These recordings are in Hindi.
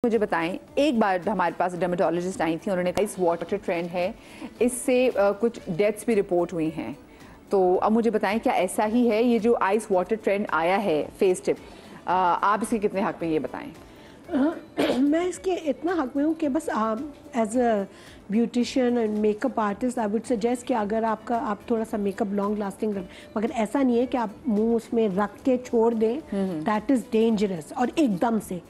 मुझे बताएं, एक बार हमारे पास डर्मेटोलॉजिस्ट आई थी, उन्होंने कहा इस वाटर ट्रेंड है, इससे कुछ डेथ्स भी रिपोर्ट हुई हैं। तो अब मुझे बताएं, क्या ऐसा ही है ये जो आइस वाटर ट्रेंड आया है फेस टिप, आप इसके कितने हक में, ये बताएं। मैं इसके इतना हक में हूँ कि बस as a beautician and makeup artist I would suggest कि अगर आप थोड़ा सा मेकअप लॉन्ग लास्टिंग मगर ऐसा नहीं है कि आप मुंह उसमें रख के छोड़ दें, दैट इज़ डेंजरस। और एकदम से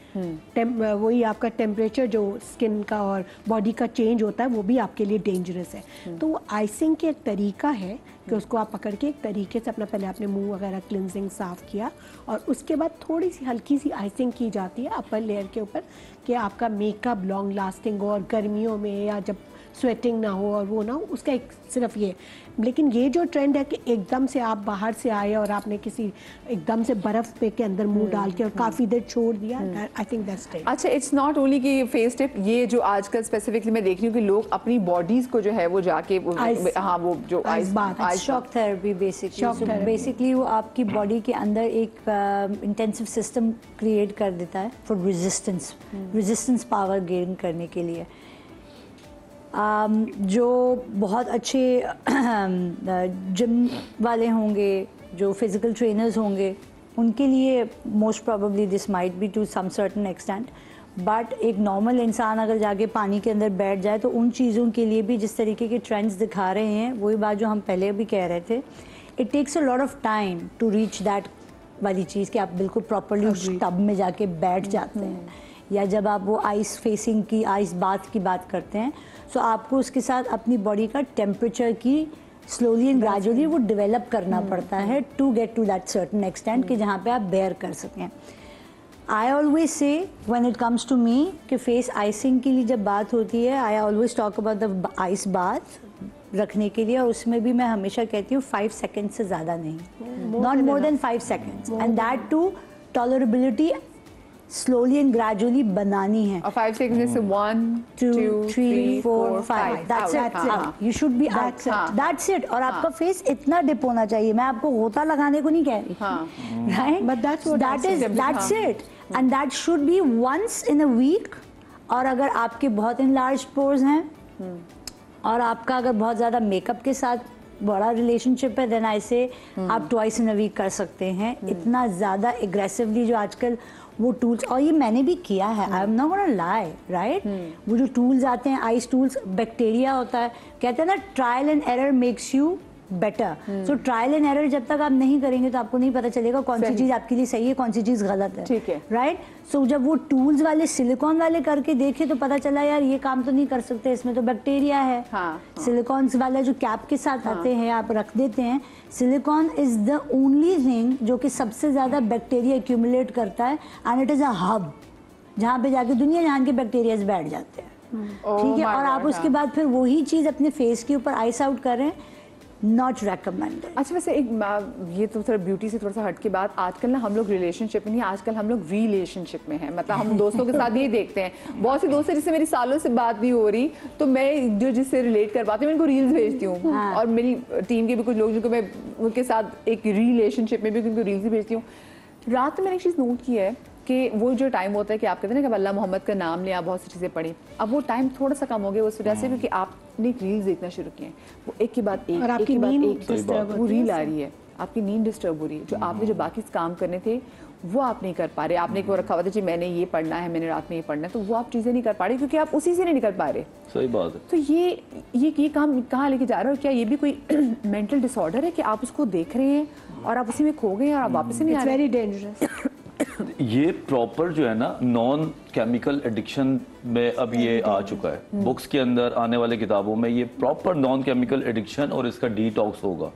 वही आपका टेम्परेचर जो स्किन का और बॉडी का चेंज होता है वो भी आपके लिए डेंजरस है। तो वो आइसिंग के एक तरीका है कि उसको आप पकड़ के एक तरीके से अपना पहले आपने मुंह वगैरह क्लिनजिंग साफ़ किया और उसके बाद थोड़ी सी हल्की सी आइसिंग की जाती है अपर लेयर के ऊपर कि आपका मेकअप लॉन्ग लास्टिंग हो और गर्मियों में या जब स्वेटिंग ना हो और वो ना हो, उसका एक सिर्फ ये। लेकिन ये जो ट्रेंड है कि एकदम से आप बाहर से आए और आपने किसी एकदम से बर्फ़ पे के अंदर मुंह डाल के और काफ़ी देर छोड़ दिया, आई थिंक दैट्स ट्रेंड। अच्छा, इट्स नॉट ओनली कि फेस टिप, ये जो आजकल स्पेसिफिकली मैं देख रही हूँ कि लोग अपनी बॉडीज को जो है वो जाके वो जो आइस शॉक थेरेपी बेसिकली वो आपकी बॉडी के अंदर एक इंटेंसिव सिस्टम क्रिएट कर देता है फॉर रेजिस्टेंस पावर गेन करने के लिए। जो बहुत अच्छे जिम वाले होंगे, जो फिज़िकल ट्रेनर्स होंगे, उनके लिए most probably this might be to some certain extent, but एक नॉर्मल इंसान अगर जाके पानी के अंदर बैठ जाए तो उन चीज़ों के लिए भी जिस तरीके के ट्रेंड्स दिखा रहे हैं, वही बात जो हम पहले भी कह रहे थे, it takes a lot of time to reach that वाली चीज़ कि आप बिल्कुल प्रॉपरली उस टब में जाके बैठ जाते हैं, या जब आप वो आइस फेसिंग की, आइस बाथ की बात करते हैं, सो आपको उसके साथ अपनी बॉडी का टेम्परेचर की स्लोली एंड ग्रेजुअली वो डेवलप करना पड़ता है to get to that certain extent कि जहाँ पे आप बेयर कर सकें। I always say when it comes to me कि फेस आइसिंग के लिए जब बात होती है, I always talk about the ice bath रखने के लिए, और उसमें भी मैं हमेशा कहती हूँ 5 सेकेंड से ज़्यादा नहीं, not more than 5 seconds, and that too tolerability slowly and gradually बनानी है। 5 सेकंड से 1 2 3 4 5 that's it, you should be that's it. और आपका फेस इतना डिप होना चाहिए, मैं आपको गोता लगाने को नहीं कह रही, right, but that's it, and that should be once in a week. और अगर आपके बहुत इनलार्ज पोर्स हैं और आपका अगर बहुत ज़्यादा मेकअप के साथ बड़ा रिलेशनशिप है, देन आई से आप ट्वाइस इन अ वीक कर सकते हैं। इतना ज़्यादा एग्रेसिवली जो आजकल वो टूल्स, और ये मैंने भी किया है, I am not gonna lie, right, वो जो टूल्स आते हैं आइस टूल्स, बैक्टीरिया होता है, कहते हैं ना trial and error makes you better. So trial and error जब तक आप नहीं करेंगे तो आपको नहीं पता चलेगा कौन सी चीज़ आपके लिए सही है, कौन सी चीज़ गलत है, ठीक है, राइट। सो जब वो टूल्स वाले सिलिकॉन वाले करके देखे तो पता चला यार ये काम तो नहीं कर सकते, इसमें तो बैक्टीरिया है। सिलिकॉन वाला जो कैप के साथ आते हैं आप रख देते हैं, silicon is the only thing जो कि सबसे ज़्यादा बैक्टीरिया एक्यूमुलेट करता है, and it is a hub जहाँ पे जाके दुनिया जहान के बैक्टीरियाज बैठ जाते हैं, ठीक है। और आप उसके बाद फिर वही चीज़ अपने फेस के ऊपर आइस आउट कर रहे हैं, नॉट रेकमेंडेड। अच्छा, वैसे एक ये तो थोड़ा ब्यूटी से थोड़ा सा हट के बात, आजकल ना हम लोग रिलेशनशिप में नहीं, आजकल हम लोग रिलेशनशिप में हैं, मतलब हम दोस्तों के साथ ये देखते हैं, बहुत से दोस्त हैं जिससे मेरी सालों से बात नहीं हो रही, तो मैं जो जिससे रिलेट कर पाती हूँ मैं उनको रील्स भेजती हूँ, और मेरी टीम के भी कुछ लोग जिनको मैं उनके साथ एक रिलेशनशिप में भी उनको रील्स ही भेजती हूँ। रात में मैंने एक चीज़ नोट की है कि वो जो टाइम होता है कि आप कहते हैं ना कि अल्लाह मोहम्मद का नाम लिया, बहुत सी चीज़ें पढ़ी, अब वो टाइम थोड़ा सा कम हो गया उस वजह से, क्योंकि आपने रील्स देखना शुरू किए, वो एक के बाद एक, और एक के बाद एक वो रील आ रही है, आपकी नींद डिस्टर्ब हो रही है, जो आपने जो बाकी काम करने थे वो आप नहीं कर पा रहे, आपने वो रखा हुआ था जी मैंने ये पढ़ना है, मैंने रात में ये पढ़ना है, तो वो आप चीज़ें नहीं कर पा रहे क्योंकि आप उसी से नहीं निकल पा रहे। सही बात है। तो ये काम कहाँ लेके जा रहे हो? क्या ये भी कोई मेंटल डिसऑर्डर है कि आप उसको देख रहे हैं और आप उसी में खो गए और आप वापस नहीं आ रहे? Very dangerous. ये प्रॉपर जो है ना नॉन केमिकल एडिक्शन में अब ये आ चुका है, बुक्स के अंदर आने वाले किताबों में ये प्रॉपर नॉन केमिकल एडिक्शन और इसका डिटॉक्स होगा,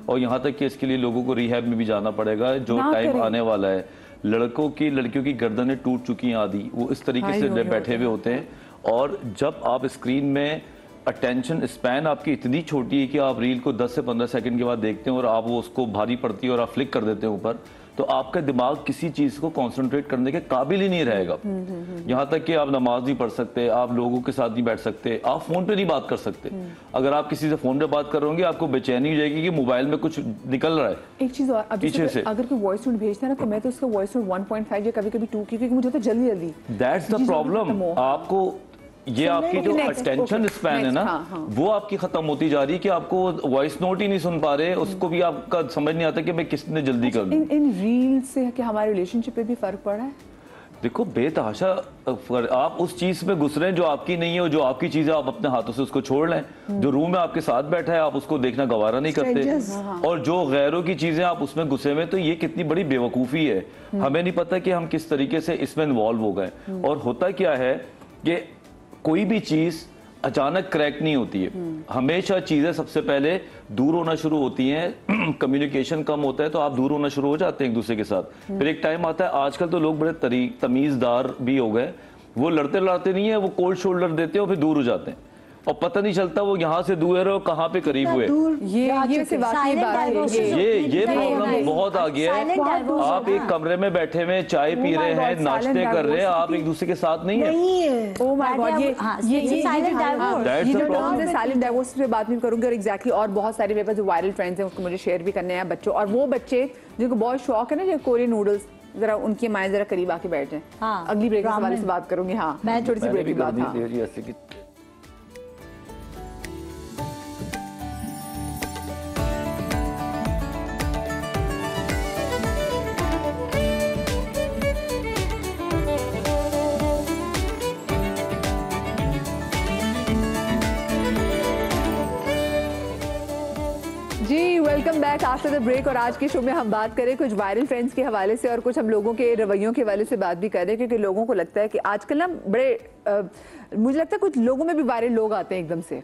और यहाँ तक कि इसके लिए लोगों को रिहैब में भी जाना पड़ेगा। जो टाइम आने वाला है, लड़कियों की गर्दनें टूट चुकी हैं आदि, वो इस तरीके से बैठे हुए होते हैं, और जब आप स्क्रीन में अटेंशन स्पैन आपकी इतनी छोटी है कि आप रील को 10 से 15 सेकंड के बाद देखते हैं और आप वो उसको भारी पड़ती है और आप फ्लिक कर देते हैं ऊपर, तो आपका दिमाग किसी चीज को कंसंट्रेट करने के काबिल ही नहीं रहेगा। यहाँ तक कि आप नमाज नहीं पढ़ सकते, आप लोगों के साथ नहीं बैठ सकते, आप फोन पे नहीं बात कर सकते। अगर आप किसी से फोन पे बात करोगे आपको बेचैनी हो जाएगी कि मोबाइल में कुछ निकल रहा है। एक चीज और, पीछे से अगर कोई वॉइस नोट भेजता है ना, तो मैं तो उसका वॉइस नोट 1.5 या कभी-कभी 2 की, क्योंकि मुझे तो जल्दी दैट्स द प्रॉब्लम। आपको ये आपकी जो अटेंशन स्पैन है ना, वो आपकी खत्म होती जा रही है कि आपको वॉइस नोट ही नहीं सुन पा रहे, उसको भी आपका समझ नहीं आता कि मैं किसने जल्दी कर लूं। इन रील्स से क्या हमारे रिलेशनशिप पे भी फर्क पड़ा है? देखो बेतहाशा आप उस चीज में घुस रहे हैं जो आपकी नहीं है, और जो आपकी चीज है आप अपने हाथों से उसको छोड़ लें। जो रूम में आपके साथ बैठा है आप उसको देखना गवारा नहीं करते, और जो गैरों की चीजें आप उसमें घुसे हुए, तो ये कितनी बड़ी बेवकूफ़ी है। हमें नहीं पता कि हम किस तरीके से इसमें इन्वॉल्व हो गए। और होता क्या है कि कोई भी चीज अचानक क्रैक नहीं होती है, हमेशा चीजें सबसे पहले दूर होना शुरू होती हैं। कम्युनिकेशन कम होता है तो आप दूर होना शुरू हो जाते हैं एक दूसरे के साथ। फिर एक टाइम आता है, आजकल तो लोग बड़े तमीजदार भी हो गए, वो लड़ते लड़ते नहीं है, वो कोल्ड शोल्डर देते हैं और फिर दूर हो जाते हैं, और पता नहीं चलता वो यहाँ से दूर है और कहाँ पे करीब हुए। ये प्रॉब्लम बहुत आ गया है। आप एक कमरे में बैठे हुए चाय पी रहे हैं, नाश्ते कर रहे हैं, आप एक दूसरे के साथ नहीं है। ओह माय गॉड, ये साइलेंट डाइवोर्स पे बात नहीं करूंगी। और एग्जैक्टली, और बहुत सारे मेरे पास जो वायरल ट्रेंड्स हैं उसको मुझे शेयर भी करने हैं बच्चों, और वो बच्चे जिनको बहुत शौक है ना, जो कोरियन नूडल्स, जरा उनकी माएं जरा करीब आके बैठ जाएं। अगली ब्रेक के हवाले से बात करूंगी। हाँ, मैं छोटी सी ब्रेक की बात। जी welcome back after the break. और आज के शो में हम बात करें कुछ वायरल ट्रेंड्स के हवाले से, और कुछ हम लोगों के रवैयों के हवाले से बात भी कर रहे हैं, क्योंकि लोगों को लगता है कि आजकल ना मुझे लगता है कुछ लोगों में भी वायरल लोग आते हैं एकदम से,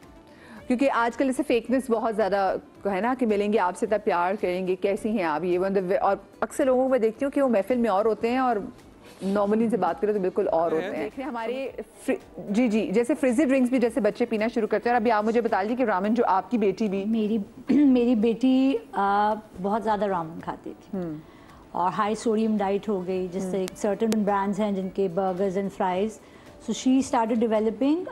क्योंकि आजकल ऐसे फेकनेस बहुत ज़्यादा है ना, कि मिलेंगे आपसे तब प्यार करेंगे, कैसी हैं आप, ये और अक्सर लोगों को मैं देखती हूँ कि वो महफिल में और होते हैं और नॉर्मली से बात करें तो बिल्कुल और होते हैं। देखिए हमारे जी जैसे फ्रिजी ड्रिंक्स भी जैसे बच्चे पीना शुरू करते हैं। और अभी आप मुझे बता लीजिए कि रामन, जो आपकी बेटी भी, मेरी बेटी बहुत ज़्यादा रामन खाती थी, और हाई सोडियम डाइट हो गई, जिससे सर्टेन ब्रांड्स हैं जिनके burgers and fries, so she started developing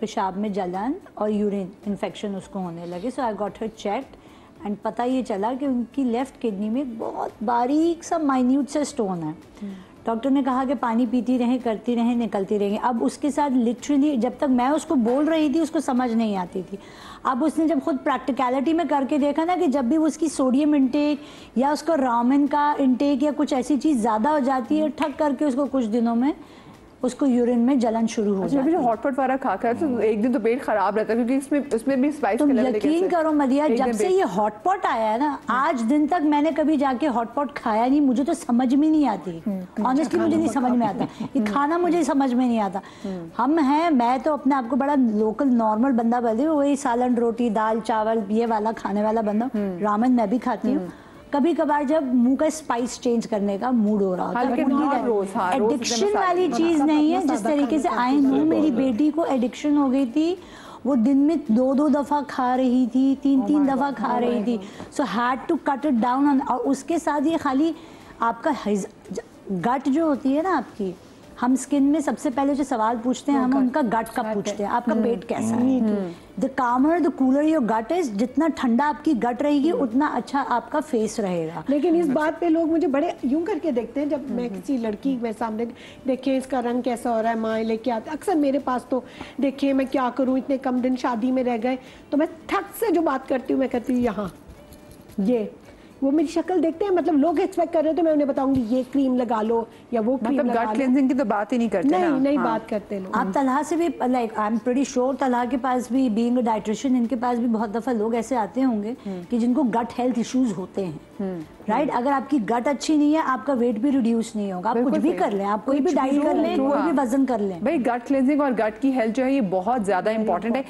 पेशाब में जलन और यूरिन इन्फेक्शन उसको होने लगे। So I got her checked and पता ये चला कि उनकी लेफ्ट किडनी में एक बहुत बारीक सा माइन्यूट से स्टोन है। डॉक्टर ने कहा कि पानी पीती रहें, करती रहें, निकलती रहेंगी। अब उसके साथ लिटरली जब तक मैं उसको बोल रही थी उसको समझ नहीं आती थी। अब उसने जब खुद प्रैक्टिकलिटी में करके देखा ना कि जब भी उसकी सोडियम इंटेक या उसका रामेन का इंटेक या कुछ ऐसी चीज़ ज़्यादा हो जाती है, ठक करके उसको कुछ दिनों में उसको यूरिन में जलन शुरू हो जाती है। हॉटपॉट वाला खाकर तो एक दिन तो पेट खराब रहता है, क्योंकि उसमें भी स्पाइस तुम यकीन करो मदिया, जब से ये हॉटपॉट आया है ना, आज दिन तक मैंने कभी जाके हॉटपॉट खाया नहीं। मुझे तो समझ में नहीं आती, ऑनेस्टली मुझे नहीं समझ में आता ये खाना, मुझे समझ में नहीं आता। हम हैं, मैं तो अपने आप को बड़ा लोकल नॉर्मल बंदा बोलती हूँ, वही सालन रोटी दाल चावल ये वाला खाने वाला बंदा। रामेन मैं भी खाती हूँ कभी कभार, जब मुंह का स्पाइस चेंज करने का मूड हो रहा होता है। एडिक्शन वाली चीज नहीं है जिस तरीके से आई नो मेरी बेटी को एडिक्शन हो गई थी, वो दिन में 2-2 दफा खा रही थी, 3-3 दफा खा रही थी। So had to cut it down. और उसके साथ ये खाली आपका गट जो होती है ना आपकी, हम स्किन में सबसे पहले जो सवाल पूछते हैं हम उनका गट का पूछते हैं, आपका पेट कैसा है। The calmer the cooler your gut is, जितना ठंडा आपकी गट रहेगी उतना अच्छा आपका फेस रहेगा। लेकिन इस बात पे लोग मुझे बड़े यूं करके देखते हैं, जब मैं किसी लड़की में सामने देखिए इसका रंग कैसा हो रहा है, माँ लेके आते अक्सर मेरे पास, तो देखिए मैं क्या करूँ, इतने कम दिन शादी में रह गए, तो मैं ठक से जो बात करती हूँ मैं कहती हूँ यहाँ ये वो मेरी शक्ल देखते हैं, मतलब लोग एक्सपेक्ट कर रहे हैं तो मैं उन्हें बताऊंगी ये क्रीम लगा लो या वो क्रीम लगा लो। गट क्लेंजिंग की तो बात ही नहीं करते ना। नहीं बात करते लोग। आप तलहा से भी, like I am pretty sure Talha के पास भी, बीइंग अ डाइटिशियन, इनके पास भी बहुत दफा लोग ऐसे आते होंगे कि जिनको गट हेल्थ इश्यूज होते हैं, राइट। अगर आपकी गट अच्छी नहीं है आपका वेट भी रिड्यूस नहीं होगा। आप कुछ भी कर लें, आप कोई भी डाइट कर लें, कोई भी वजन कर लें, भाई गट क्लेंजिंग और गट की हेल्थ जो है ये बहुत ज्यादा इंपॉर्टेंट है।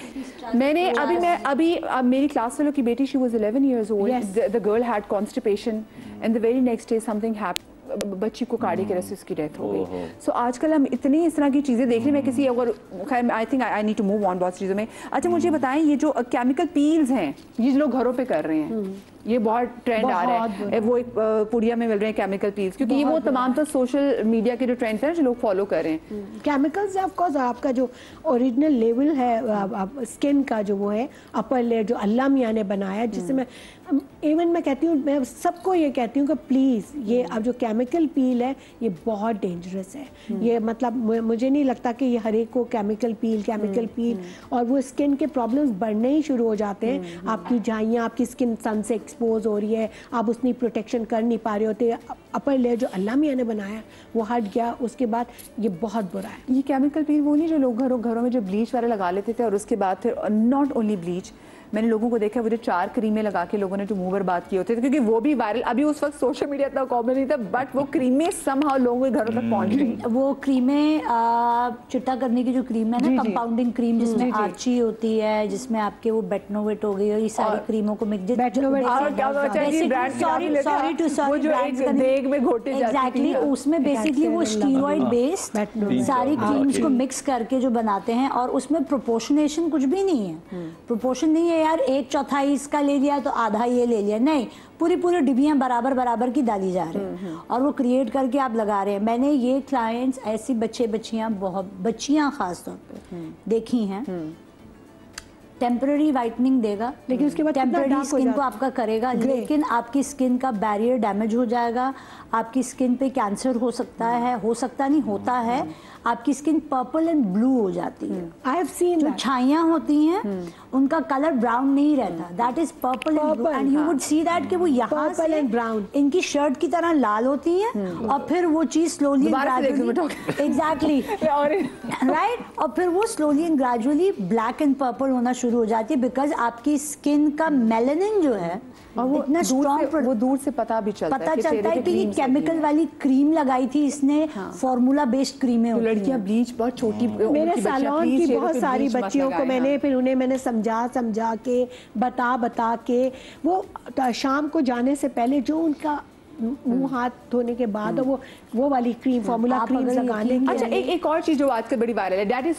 मैंने अभी मेरी क्लास वालों की बेटी, she was 11 years old, the girl had constipation and the very next day something happened, बच्ची को कार्डियक अरेस्ट से उसकी डेथ हो गई। सो आजकल हम इतनी इस तरह की चीजें देख रहे हैं। मैं किसी अगर खैर I think I need to move on बहुत चीजों में। अच्छा मुझे बताएं, ये जो केमिकल पील्स हैं ये लोग घरों पे कर रहे हैं, ये बहुत ट्रेंड आ रहा है, वो एक पुड़िया में मिल रहे हैं केमिकल पील्स, क्योंकि ये वो तमाम तो सोशल मीडिया के जो ट्रेंड्स हैं जो लोग फॉलो कर रहे हैं। केमिकल्स ऑफ कोर्स आपका जो ओरिजिनल लेवल है स्किन का जो वो है अपर लेयर जो अल्लाह मियाँ ने बनाया, जिससे मैं इवन मैं कहती हूँ, मैं सबको ये कहती हूँ कि प्लीज़ ये अब जो केमिकल पील है ये बहुत डेंजरस है। ये मतलब मुझे नहीं लगता कि ये हर एक को केमिकल पील और वो स्किन के प्रॉब्लम्स बढ़ने ही शुरू हो जाते हैं। आपकी झाइयाँ, आपकी स्किन सन से एक्सपोज हो रही है, आप उसकी प्रोटेक्शन कर नहीं पा रहे होते, अपर लेयर जो अल्लाह मियाँ ने बनाया वो हट गया, उसके बाद ये बहुत बुरा है। ये केमिकल पील वो नहीं जो लोग घरों में जो ब्लीच वाले लगा लेते थे और उसके बाद फिर नॉट ओनली ब्लीच, मैंने लोगों को देखा वो जो 4 क्रीमें लगा के लोगों ने जो मुंह बर्बाद किए होते थे, क्योंकि वो भी वायरल, अभी उस वक्त सोशल मीडिया इतना कॉमन नहीं था, बट वो क्रीमें समहाउ लोगों के घरों तक पहुंच गई। वो क्रीमें चिट्टा करने की जो क्रीम है ना, कंपाउंडिंग क्रीम, जिसमें आर्ची होती है, जिसमें आपके वो बेटनोवेट हो गई और ये सारी क्रीमों को मिक्स, एग्जैक्टली उसमें बेसिकली वो स्टीरॉइड बेस्ड सारी क्रीम्स को मिक्स करके जो बनाते हैं, और उसमें प्रोपोर्शनेशन कुछ भी नहीं है। प्रोपोर्शन नहीं है यार, 1/4 इसका ले लिया तो आधा ये ले लिया, नहीं, पूरी डिबियां बराबर बराबर की डाली जा रही हैं और वो क्रिएट करके आप लगा रहे हैं। मैंने ये क्लाइंट्स ऐसी बच्चियां खास तौर पे देखी हैं, टेम्पररी वाइटनिंग देगा, लेकिन उसके बाद टेम्पररी स्किन को आपका करेगा, लेकिन आपकी स्किन का बैरियर डैमेज हो जाएगा, आपकी स्किन पे कैंसर हो सकता है, हो सकता नहीं होता है, आपकी स्किन पर्पल एंड ब्लू हो जाती है। आई हैव सीन जो छाइयां होती हैं उनका कलर ब्राउन नहीं रहता, that is purple and blue, and you would see that कि वो यहाँ से ब्राउन इनकी शर्ट की तरह लाल होती हैं और फिर वो चीज स्लोली एग्जैक्टली राइट, और फिर वो slowly and gradually black and purple होना शुरू हो जाती है, बिकॉज आपकी स्किन का मेलानिन जो है और वो इतना स्ट्रॉन्ग, वो दूर से पता भी चलता है कि ये केमिकल वाली क्रीम लगाई थी इसने, फार्मूला बेस्ड क्रीमें होती हैं। लड़कियां ब्लीच बहुत छोटी, मेरे सैलून की बहुत सारी बच्चियों को मैंने समझा के बता के वो शाम को जाने से पहले जो उनका मुंह हाथ धोने के बाद वो वाली क्रीम, फार्मूला क्रीम लगाने की। अच्छा, एक और चीज जो आजकल बड़ी वायरल है, दैट इज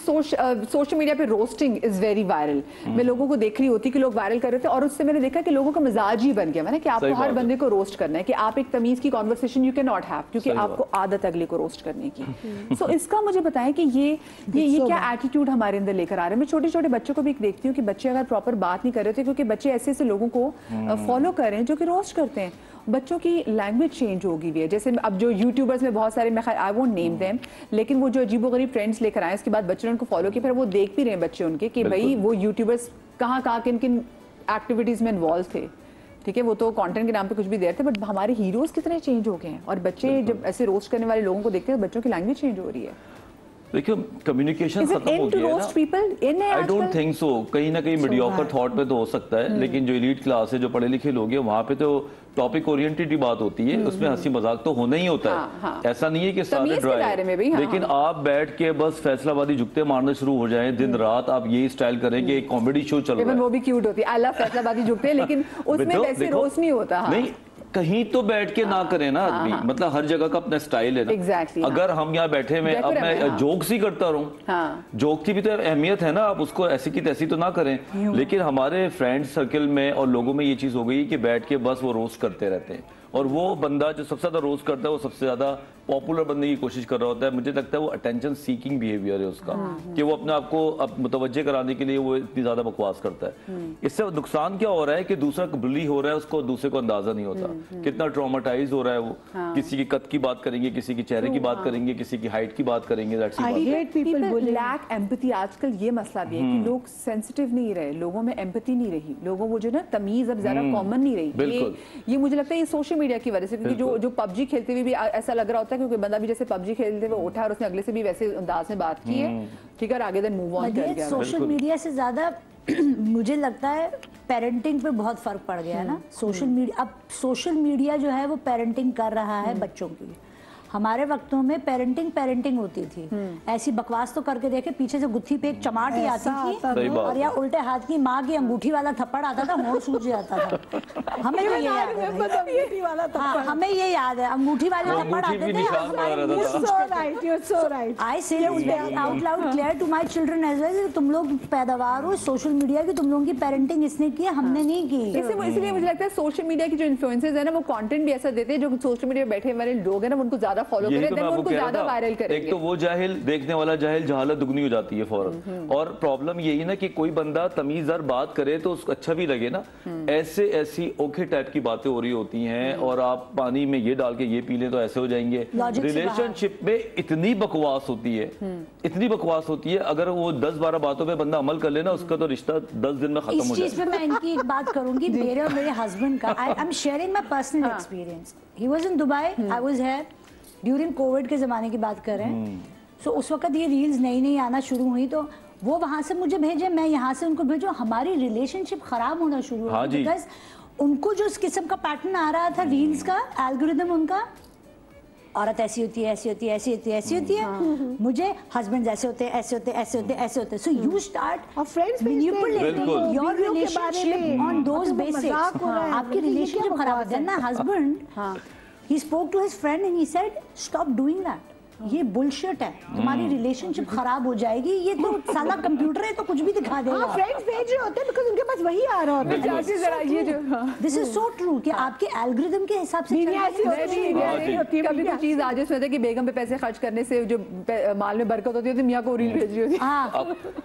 सोशल मीडिया पे रोस्टिंग इज वेरी वायरल। मैं लोगों को देख रही होती कि लोग वायरल कर रहे थे और उससे मैंने देखा कि लोगों का मिजाज ही बन गया है ना कि आपको हर बंदे को रोस्ट करना है, कि आप एक तमीज की conversation you can not have, क्योंकि आपको आदत अगले को रोस्ट करने की। सो इसका मुझे बताएं कि ये क्या एटीट्यूड हमारे अंदर लेकर आ रहे हैं। मैं छोटे छोटे बच्चों को भी देखती हूँ कि बच्चे अगर प्रॉपर बात नहीं कर रहे थे, क्योंकि बच्चे ऐसे ऐसे लोगों को फॉलो कर रहे हैं जो कि रोस्ट करते हैं। बच्चों की लैंग्वेज चेंज हो गई है, जैसे अब जो यूट्यूबर्स में बहुत सारे, मैं आई वोंट नेम देम, लेकिन वो जो अजीबोगरीब ट्रेंड्स लेकर आए, उसके बाद बच्चों ने उनको फॉलो किया, फिर वो देख भी रहे हैं बच्चे उनके कि भाई वो यूट्यूबर्स कहाँ किन किन एक्टिविटीज में इन्वॉल्व थे। ठीक है, वो तो कंटेंट के नाम पे कुछ भी दे रहे थे, बट हमारे हीरोज कितने चेंज हो गए हैं, और बच्चे जब ऐसे रोस्ट करने वाले लोगों को देखते हैं, बच्चों की लैंग्वेज चेंज हो रही है। देखिए, कम्युनिकेशन खत्म हो गया है ना। आई डोंट थिंक सो, कहीं ना कहीं मीडियोकर थॉट पे तो हो सकता है, लेकिन जो एलीट क्लास है, जो पढ़े लिखे लोग हैं, वहाँ पे तो टॉपिक ओरिएंटेड ही बात होती है, उसमें हंसी मजाक तो होना ही होता है। ऐसा नहीं है कि सारे ड्राई, लेकिन आप बैठ के बस फैसलाबादी जुगते मारना शुरू हो जाए दिन रात, आप यही स्टाइल करें कि एक कॉमेडी शो चल रहा है, वो भी क्यूट होती है, आई लव फैसलाबादी जुगते, लेकिन उसमें वैसे रोस्ट नहीं होता। नहीं, कहीं तो बैठ के ना करे ना आदमी, मतलब हर जगह का अपना स्टाइल है ना। Exactly, अगर हम यहाँ बैठे में अब मैं जोक्स ही करता रहूं, जोक की भी तो अहमियत है ना, आप उसको ऐसी की तैसी तो ना करें। लेकिन हमारे फ्रेंड सर्कल में और लोगों में ये चीज हो गई कि बैठ के बस वो रोस्ट करते रहते हैं, और वो बंदा जो सबसे ज्यादा रोस्ट करता है वो सबसे ज्यादा पॉपुलर बनने की कोशिश कर रहा होता है। मुझे लगता है वो अटेंशन सीकिंग बिहेवियर है उसका, कि वो अपने आप को अब मुतवज्जे कराने के लिए वो इतनी ज्यादा बकवास करता है। इससे नुकसान क्या हो रहा है कि दूसरा बुली हो रहा है, उसको दूसरे को अंदाजा नहीं होता कितना ट्रॉमाटाइज हो रहा है वो। किसी की कद की बात करेंगे, किसी की चेहरे की बात करेंगे, किसी की हाइट की बात करेंगे। लैक एम्पैथी, आजकल ये मसला भी है कि लोग सेंसिटिव नहीं रहे, लोगों में एम्पैथी नहीं रही, लोगों वो जो ना तमीज अब ज्यादा कॉमन नहीं रही। ये मुझे लगता है ये सोशल मीडिया की वजह से, क्योंकि जो पबजी खेलते हुए भी ऐसा लग रहा होता है, क्योंकि बंदा भी जैसे पबजी खेलते हुए उठा और उसने अगले से भी वैसे अंदाज में बात की है, ठीक है, आगे देन मूव ऑन कर गया। सोशल मीडिया से ज्यादा मुझे लगता है पेरेंटिंग पे बहुत फर्क पड़ गया है ना। सोशल मीडिया जो है वो पेरेंटिंग कर रहा है बच्चों की। हमारे वक्तों में पेरेंटिंग होती थी, ऐसी बकवास तो करके देखे, पीछे से गुत्थी पे एक चमाट ही आती सही थी बात और या उल्टे हाथ की माँ की अंगूठी वाला थप्पड़ आता था, होंठ सूज जाता था। हमें तो ये याद है, हमें ये याद है, अंगूठी वाले थप्पड़ आते थे। I say out loud clear to my children as well, तुम लोग पैदावार हो सोशल मीडिया की, तुम लोगों की पेरेंटिंग इसने की, हमने नहीं की। इसलिए मुझे लगता है सोशल मीडिया की जो इन्फ्लुएंसर्स है ना, वो कंटेंट भी ऐसा देते हैं जो सोशल मीडिया पे बैठे वाले लोग हैं ना, उनको ज्यादा फॉलो करें, देन उनको ज्यादा वायरल करेंगे। एक तो वो जाहिल, देखने वाला जाहिल, जहालत दुगनी हो जाती है फौरन। और प्रॉब्लम यही ना कि कोई बंदा तमीज़दार बात करे तो उसको अच्छा भी लगे ना, ऐसी ओखे टाइप की बातें हो रही होती हैं, और आप पानी में ये डाल के ये पी लें तो ऐसे हो जाएंगे। रिलेशनशिप में इतनी बकवास होती है, इतनी बकवास होती है, अगर वो 10-12 बातों पे बंदा अमल कर लेना, उसका तो रिश्ता 10 दिन में खत्म हो जाए। इस चीज पे मैं इनकी एक बात करूंगी, मेरे और मेरे हस्बैंड का, I am sharing my personal experience. He was in Dubai, I was here during Covid के ज़माने की बात कर रहे हैं। सो उस वक्त ये रील्स नई आना शुरू हुई, तो वो वहाँ से मुझे भेजे, मैं यहाँ से उनको भेजो, हमारी रिलेशनशिप ख़राब होना शुरू हो गई, बिकॉज उनको जो इस किस्म का पैटर्न आ रहा था रील्स का, एल्गोरिदम उनका, औरत ऐसी होती है, ऐसी होती है, ऐसी होती है, ऐसी होती है, मुझे हस्बैंड ऐसे होते हैं, ऐसे होते हैं, ऐसे होते हैं, ऐसे होते हैं। So you start manipulating your relationship on those basics. आपकी रिलेशनशिप खराब है। Then my husband he spoke to his friend and he said stop doing that, ये बुलशिट है, तुम्हारी रिलेशनशिप खराब हो जाएगी, ये तो साला कंप्यूटर है तो कुछ भी दिखा देगा। फ्रेंड्स भेज रहे होते हैं बिकॉज़ उनके पास वही आ रहा होता है। जरा ये जो दिस इज सो ट्रू कि आपके एल्गोरिदम के हिसाब से कभी कोई चीज आ जाए कि बेगम पे पैसे खर्च करने से जो माल में बरकत होती है, तो मियां को रील भेज रही होती है।